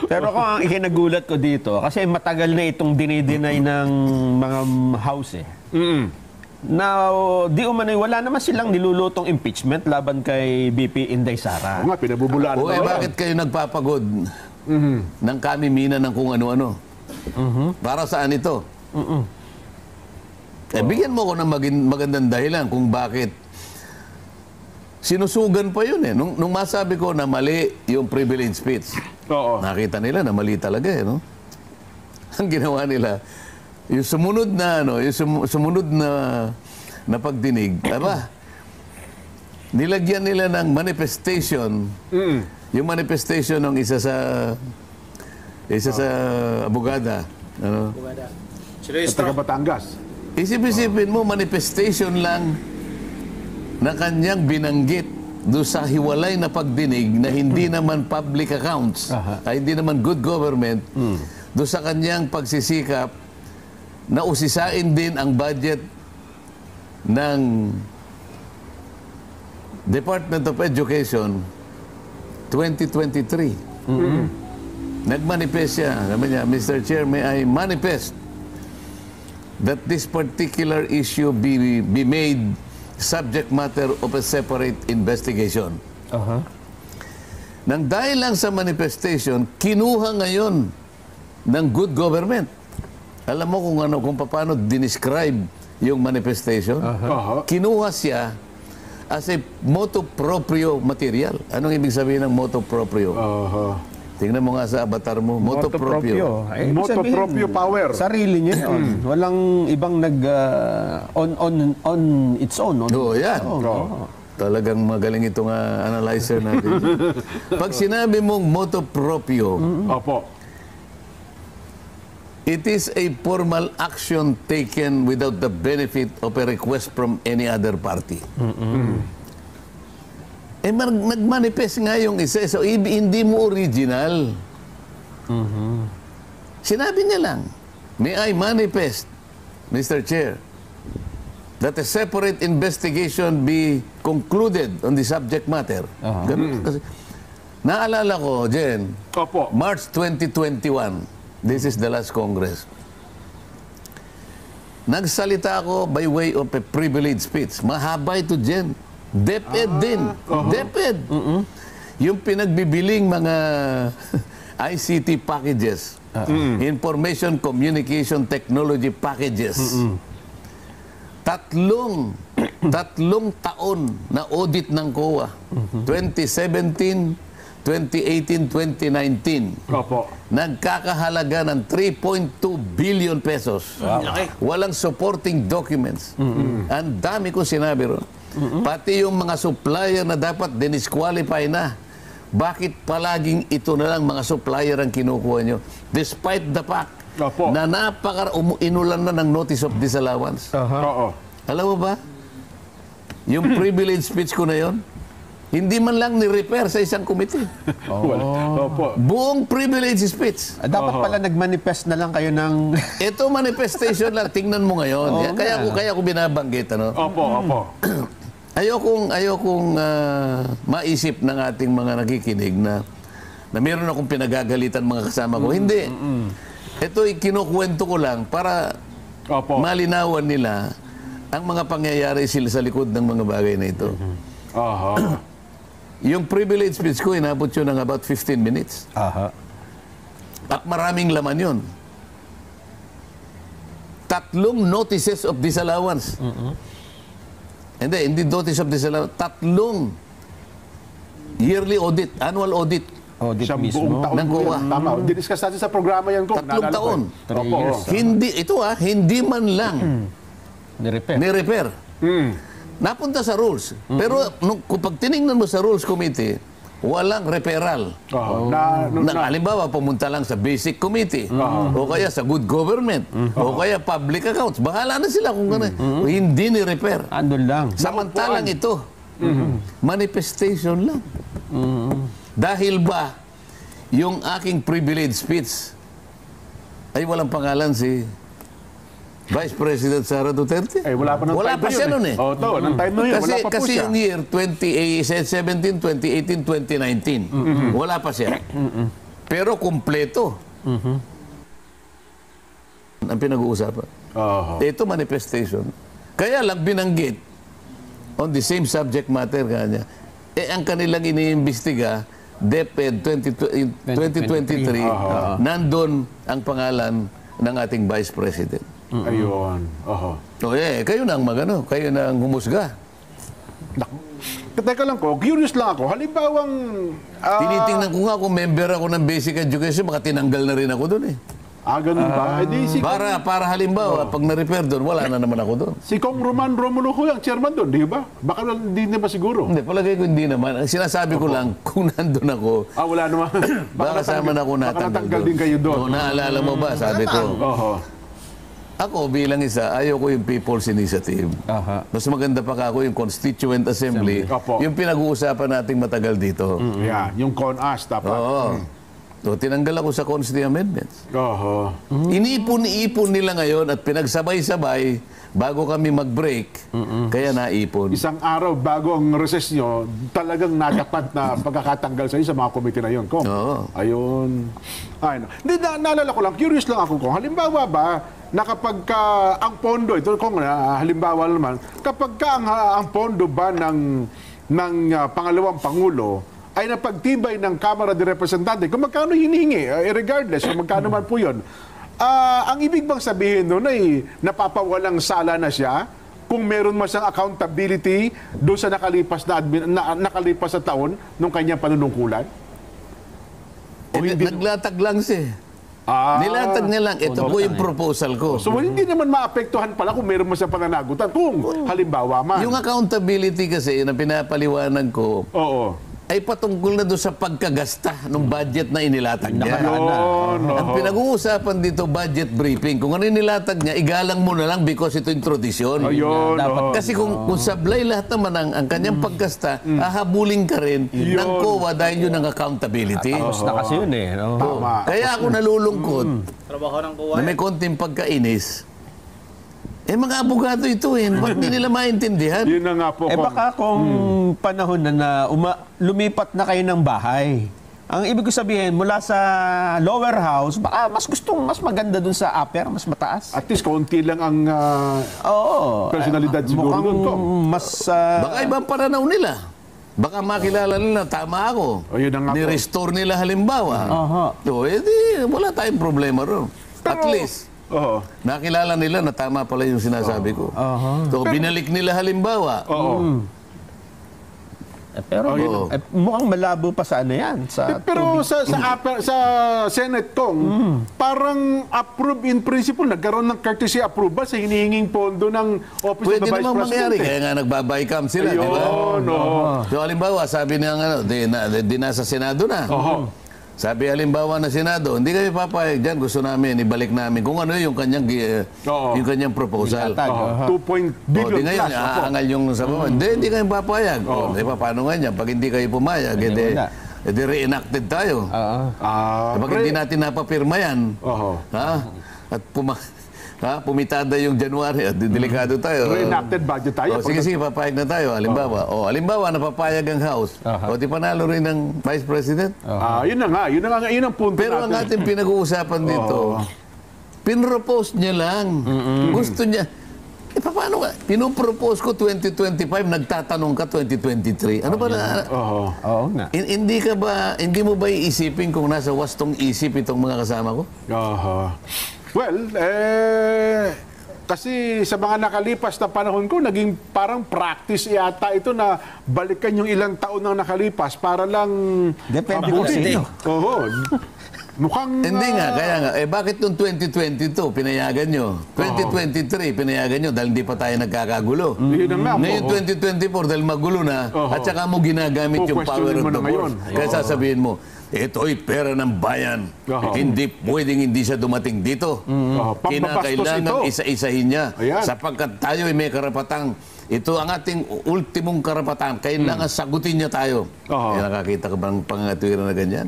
Pero kung ang ikinagulat ko dito, kasi matagal na itong dinideny ng mga house eh. Now, di umano'y wala naman silang nilulutong impeachment laban kay BP Inday Sara. Oo nga, pinabubulaan. O bakit kayo nagpapagod ng kamimina ng kung ano-ano? Para saan ito? Bigyan mo ko ng magandang dahilan kung bakit. Sinusugan pa yun eh. Nung masabi ko na mali yung privilege speech, nakita nila na mali talaga eh, no? Ang ginawa nila, yung sumunod na, sumunod na pagdinig, nilagyan nila ng manifestation, yung manifestation ng isa sa abogada. Sa taga Batangas. Isip-isipin mo, manifestation lang na kanyang binanggit doon sa hiwalay na pagdinig na hindi naman public accounts, ay hindi naman good government, doon sa kanyang pagsisikap na usisain din ang budget ng Department of Education 2023. Nagmanifest siya. Sabi niya, Mr. Chair, may I manifest that this particular issue be made subject matter of a separate investigation. Nang dahil lang sa manifestation, kinuha ngayon ng good government. Alam mo kung paano dinescribe yung manifestation? Kinuha siya as a motu proprio material. Anong ibig sabihin ng motu proprio? Tingnan mo nga sa avatar mo. Motu proprio. Motu proprio power. Sarili niya yun. Walang ibang on its own. Yan. Talagang magaling itong analyzer natin. Pag sinabi mong motu proprio, it is a formal action taken without the benefit of a request from any other party. Nagmanifest nga yung isa. So, hindi mo original. Sinabi niya lang, may I manifest, Mr. Chair, that a separate investigation be concluded on the subject matter. Kasi, naalala ko, Jen, March 2021, this is the last Congress. Nagsalita ako by way of a privilege speech. Mahaba ito, Jen. DepEd din. DepEd. Yung pinagbibiling mga ICT packages, Information Communication Technology packages. Tatlong taon na audit ng COA. 2017, 2018, 2019. Nagkakahalaga ng 3.2 billion pesos. Walang supporting documents. Ang dami ko sinabi ron. Pati yung mga supplier na dapat dinisqualify na. Bakit palaging ito na lang mga supplier ang kinukuha nyo? Despite the fact na inulan na ng notice of disallowance. Alam mo ba? Yung privilege speech ko na yon, hindi man lang ni-repair sa isang committee. Buong privilege speech. Dapat pala nag-manifest na lang kayo ng... Ito manifestation lang. Tingnan mo ngayon. Kaya ko binabanggit. Ayokong maisip ng ating mga nakikinig na meron akong pinagagalitan mga kasama ko. Hindi. Ito kinukwento ko lang para malinawan nila ang mga pangyayari sila sa likod ng mga bagay na ito. Yung privilege speech ko, inabot yun ng about 15 minutes. At maraming laman yun. 3 notices of disallowance. Hindi notice of disallowance. 3 yearly audit, annual audit. Siyang buong taon ng COA. Tama. Diniscuss natin sa programa yan ko. 3 taon. Hindi man lang ni-repair. Napunta sa rules. Pero kung pag tinignan mo sa Rules Committee, walang referral. Halimbawa, pumunta lang sa Basic Committee, o kaya sa Good Government, o kaya Public Accounts. Bahala na sila kung gano'n. Hindi ni-repair. Andun lang. Samantalang ito, manifestation lang. Dahil ba, yung aking privilege speech ay walang pangalan si Vice President Sara Duterte? Wala pa ng wala time pa siya nun eh. Ng time na yun. Wala pa po kasi siya. yung year 2017, 2018, 2019, wala pa siya. pero kumpleto. Ang pinag-uusapan. Ito manifestation. Kaya lang binanggit on the same subject matter kanya. Ang kanilang iniimbestiga DepEd 2023, nandun ang pangalan ng ating Vice President. Ayun. Kayo na ang magano, kayo na ang humusga. Teka lang ko, curious lang ako. Halimbawang... Tinitingnan ko nga kung member ako ng basic education, baka tinanggal na rin ako doon eh. Ganun ba? Para halimbawa, pag na-repair doon, wala na naman ako doon. Si Kong Roman Romulo ho ang chairman doon, di ba? Baka hindi na ba siguro? Hindi, palagay ko hindi naman. Ang sinasabi ko lang, kung nandun ako, Wala naman. baka kasama na ako Baka natanggal natanggal din kayo doon. Naalala mo ba, sabi ko, ako bilang isa, ayoko yung People's Initiative. Mas maganda pa ako yung Constituent Assembly. Yung pinag-uusapan nating matagal dito. Yung CONAS dapat. So, tinanggal ako sa Constituent Amendments. Iniipon-ipon nila ngayon at pinagsabay-sabay bago kami mag-break, kaya naipon. Isang araw bago ang recess nyo, talagang natapat na pagkakatanggal sa mga komite na yun, Kong. Ayun. Hindi, naalala ko lang, curious lang ako, Kong. Halimbawa ba, na kapag ang pondo, ito Kong, halimbawa naman, kapag ang pondo ba ng pangalawang Pangulo, ay napagtibay ng Kamara de Representante, kung magkano hinihingi, regardless, kung magkano man po yun, ang ibig bang sabihin nun ay napapawalang sala na siya kung meron man siyang accountability doon sa nakalipas na taon nung kanyang panunungkulan? Naglatag lang siya. Nilatag niya lang, ito po yung proposal ko. So hindi naman maapektuhan pala kung meron man siyang pananagutan, kung halimbawa man. Yung accountability kasi na pinapaliwanag ko, ay patungkol na doon sa pagkagasta ng budget na inilatag niya. Ang pinag-uusapan dito, budget briefing. Kung ano inilatag niya, igalang mo na lang because ito yung tradisyon. Kasi kung sablay lahat naman ang kanyang paggasta, hahabulin ka rin ng COA dahil yun ang accountability. Tapos na kasi yun eh. Kaya ako nalulungkot na may konting pagkainis. Mga abogado ito ba't hindi nila maintindihan? Yun na nga po. Baka kung panahon na lumipat na kayo ng bahay. Ang ibig ko sabihin, mula sa lower house, baka mas maganda dun sa upper, mas mataas. At least konti lang ang personalidad siguro dun, Kong. Baka ibang pananaw nila. Baka makilala nila, tama ako. Ni-restore nila halimbawa. Wala tayong problema ron. At least, nakilala nila na tama pala yung sinasabi ko. So, binalik nila halimbawa. Pero mukhang malabo pa sana yan. Pero sa Senate, Kong, parang approve in principle, nagkaroon ng courtesy approval sa hinihinging pondo ng Office of the Vice President. Pwede naman mangyari, kaya nga nagbabay-cam sila, di ba? So, halimbawa, sabi niya, di nasa Senado na. Sabi halimbawa na Senado, hindi kami papayag dyan, gusto namin, ibalik namin kung ano yung kanyang proposal. 2 billion di ngayon, aangal yung sa baba. Hindi kami papayag. Paano nga niya? Pag hindi kayo pumayag, edi reenacted tayo. Pag hindi natin napapirma yan, at pumitada yung January, at delikado tayo. Reenacted budget tayo. Sige, papayag na tayo. Halimbawa, napapayag ang House. Di panalo rin ng Vice President. Yun na nga. Yun ang punto Pero natin. ang ating pinag-uusapan dito, pinropose niya lang. Gusto niya. Paano nga? Pinopropose ko 2025, nagtatanong ka 2023. Ano ba na? Hindi mo ba iisipin kung nasa wastong isip itong mga kasama ko? Well, kasi sa mga nakalipas na panahon ko, naging parang practice yata ito na balikan yung ilang taon na nakalipas para lang... Depende kung sino. Mukhang... Hindi nga, kaya nga. Bakit noong 2022, pinayagan nyo? 2023, pinayagan nyo dahil hindi pa tayo nagkakagulo. Ngayon 2024, dahil magulo na, at saka mo ginagamit yung power of the force. Kaya sasabihin mo, ito'y pera ng bayan. Hindi pwedeng hindi siya dumating dito. Kinakailangan isa-isahin niya. Sapagkat tayo ay may karapatang, ito ang ating ultimong karapatan. Kailangan sagutin niya tayo. Nakakita ka bang pangangatwiran na ganyan?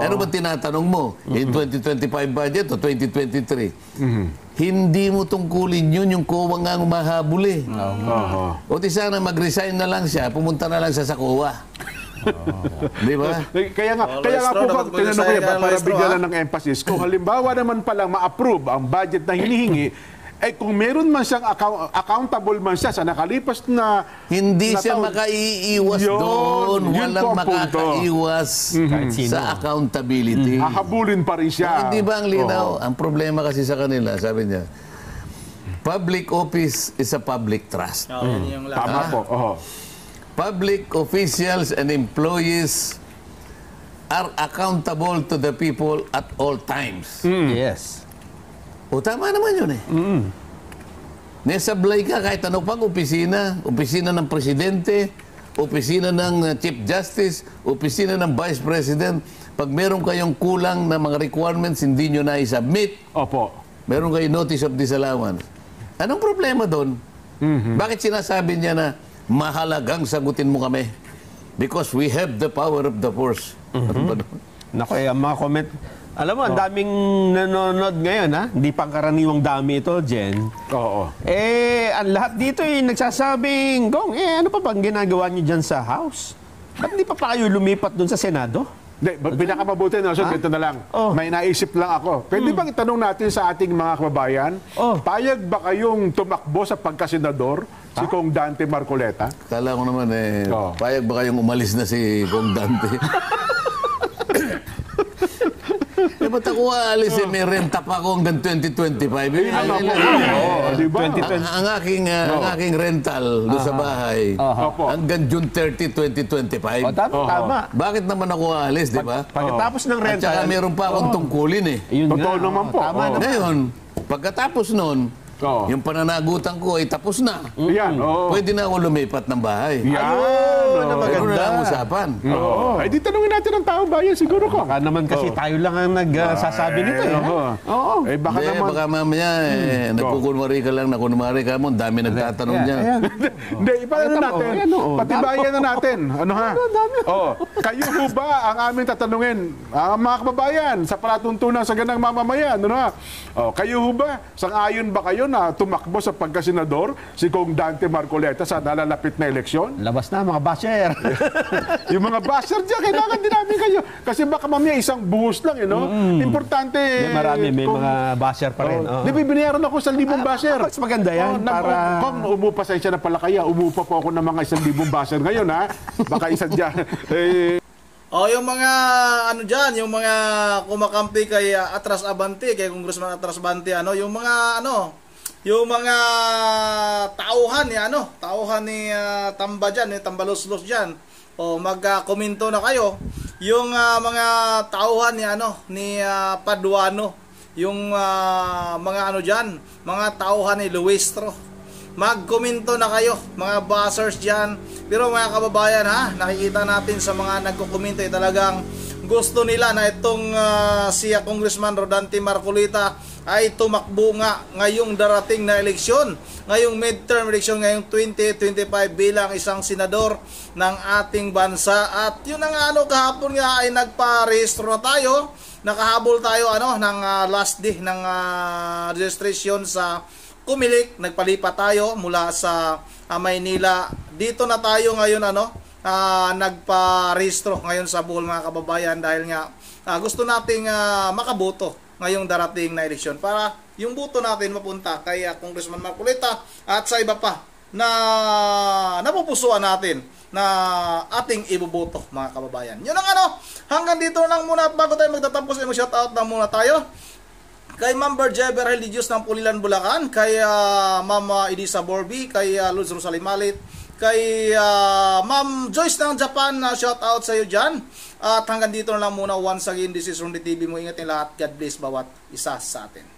Ano ba tinatanong mo? In 2025 budget o 2023? Hindi mo tungkulin yun, yung COA nga umahabol eh. O di sana mag-resign na lang siya, pumunta na lang siya sa COA. Di ba? Kaya nga po pag tinanong ko yan, para bigyan lang ng emphasis, kung halimbawa naman pala ma-approve ang budget na hinihingi, kung meron man siyang accountable man siya sa nakalipas na Hindi na siya taon, makaiiwas yun, doon. yun Walang po ang punto. makakaiwas Kahit sino. sa accountability. hahabulin pa rin siya. Hindi ba ang linaw? Oo. Ang problema kasi sa kanila, sabi niya, public office is a public trust. Yan yung Tama po. Oo. Public officials and employees are accountable to the people at all times. Yes. O tama naman yun eh. Nesablay ka kahit ano pang opisina ng presidente, opisina ng chief justice, opisina ng vice president. Pag meron kayong kulang na mga requirements, hindi nyo na i-submit, Opo. meron kayong notice of disallowance. Anong problema doon? Bakit sinasabi niya na mahalagang sagutin mo kami? Because we have the power of the force. Ano ba doon? Naku, ang mga comment. Alam mo, ang daming nanonood ngayon, ha? Hindi pang karaniwang dami ito, Jen. Oo. Ang lahat dito nagsasabing, Gong, ano pa bang ginagawa niyo dyan sa House? Ba't hindi pa kayo lumipat dun sa Senado? Hindi, pinakamabuti na, ganito na lang. Oh. May naisip lang ako. Pwede bang itanong natin sa ating mga kababayan, payag ba kayong tumakbo sa pagkasenador si Kong Dante Marcoleta? Kala ko naman payag ba kayong umalis na si Kong Dante? Ba't ako aalis may renta pa ako hanggang 2025? Diba? Ang aking rental doon sa bahay hanggang June 30, 2025. Tama. Bakit naman ako aalis, di ba? Pagkatapos ng At rental. saka meron pa akong tungkulin eh. Yun Totoo nga, naman po. Tama Oo. naman. Ngayon, pagkatapos nun, yung pananagutan ko ay tapos na. Yan, oo. Pwede na ako lumipat ng bahay. Yan. na Pero maganda. na lang usapan. Oo. Ay, di tanungin natin ang tao bayan siguro ko. Baka naman kasi tayo lang ang nagsasabi nito. Oo. Baka Hindi, naman. baka mamaya nagkukunwari ka lang, nakunwari ka mo, ang dami nagtatanong dyan. Hindi, ipaano natin. Patibayan na natin. Ano ha? Kayo ho ba ang aming tatanungin? Mga kababayan, sa palatuntunan sa ganang mamamayan. Ano ha? Kayo ho ba? Sang-ayon ba kayo na tumakbo sa pagkasenador si Kong Dante Marcoleta sa nalalapit na eleksyon? Labas na mga basher. Yung mga basher dyan, kailangan din namin kayo. Kasi baka mamaya isang buhos lang, Importante. May mga basher pa rin. Di ba, binayaran ako 1,000 basher. Mas maganda yan. Para... Kung umupasensya na pala kaya, umupa po ako ng mga 1,000 basher ngayon, ha? Baka isa dyan. Yung mga ano diyan, yung mga kumakampi kay Atras Abante, kay Congressman Atras Abante, yung mga tauhan ni Tamba diyan, ni Tambaluslos diyan. Magkomento na kayo. Yung mga tauhan ni Paduano, yung mga diyan, mga tauhan ni Luistro. Magkomento na kayo, mga buzzers dyan. Pero mga kababayan nakikita natin sa mga nagkokomento talagang gusto nila na itong si Congressman Rodante Marcoleta ay tumakbo nga ngayong darating na eleksyon, ngayong midterm eleksyon, ngayong 2025 bilang isang senador ng ating bansa. At yun nga kahapon nga ay nagpa-rehistro na tayo, nakahabol tayo ng last day ng registration sa Kumilik. Nagpalipat tayo mula sa Maynila. Dito na tayo ngayon nagpa-rehistro ngayon sa Bohol, mga kababayan, dahil nga gusto nating makaboto ngayong darating na eleksyon para yung boto natin mapunta kay Congressman Marcoleta at sa iba pa na napupusuan natin na ating iboboto, mga kababayan. Yun ang hanggang dito lang muna, at bago tayo magtatapos ay mag-shoutout na muna tayo kay Ma'am Berjeber Religious ng Pulilan, Bulacan, kay Ma'am Edisa Borby, kay Luz Rosalie Malit, kay Ma'am Joyce ng Japan, shout out sa iyo dyan. At hanggang dito na lang muna, once again, this is Ronde TV mo. Ingat niyo lahat. God bless bawat isa sa atin.